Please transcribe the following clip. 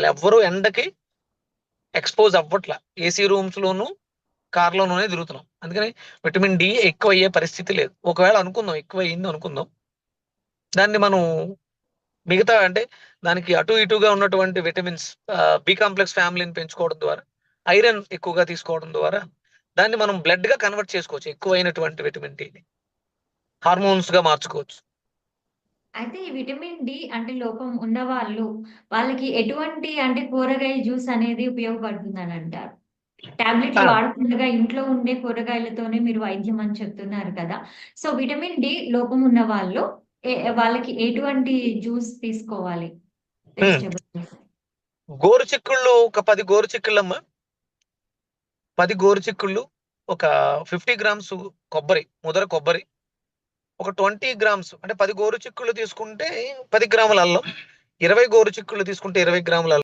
వాళ్ళు ఎవ్వరూ ఎండకి ఎక్స్పోజ్ అవ్వట్లా. ఏసీ రూమ్స్ లోను కార్లోనే తిరుగుతున్నాం. అందుకని విటమిన్ డి ఎక్కువ అయ్యే పరిస్థితి లేదు. ఒకవేళ అనుకుందాం ఎక్కువ అయ్యింది అనుకుందాం, దాన్ని మనం మిగతా అంటే దానికి అటు ఇటుగా ఉన్నటువంటి విటమిన్స్, బి కాంప్లెక్స్ ఫ్యామిలీని పెంచుకోవడం ద్వారా, ఐరన్ ఎక్కువగా తీసుకోవడం ద్వారా దాన్ని మనం బ్లడ్ గా కన్వర్ట్ చేసుకోవచ్చు. ఎక్కువైనటువంటి విటమిన్ డిని హార్మోన్స్ గా మార్చుకోవచ్చు. అయితే ఈ విటమిన్ డి అంటే లోపం ఉన్నవాళ్ళు, వాళ్ళకి ఎటువంటి అంటే కూరగాయ జ్యూస్ అనేది ఉపయోగపడుతుందని అంటారు? టాబ్లెట్లు ఆ, వాడకుండగా ఇంట్లో ఉండే కూరగాయలతోనే మీరు వైద్యం అని చెప్తున్నారు కదా! సో, విటమిన్ డి లోపం ఉన్న వాళ్ళు వాళ్ళకి ఎటువంటి జ్యూస్ తీసుకోవాలి? ఉమ్. Vegetable juice. గోరుచిక్కుళ్ళు ఒక 10 గోరుచిక్కుళ్ళమ్మా. 10 గోరుచిక్కుళ్ళు, ఒక 50 గ్రామ్స్ కొబ్బరి, ముదర కొబ్బరి, ఒక 20 గ్రామ్స్ అంటే 10 గోరుచిక్కుళ్ళు తీసుకుంటే 10 గ్రాముల అల్లం, 20 గోరుచిక్కుళ్ళు తీసుకుంటే 20 గ్రాముల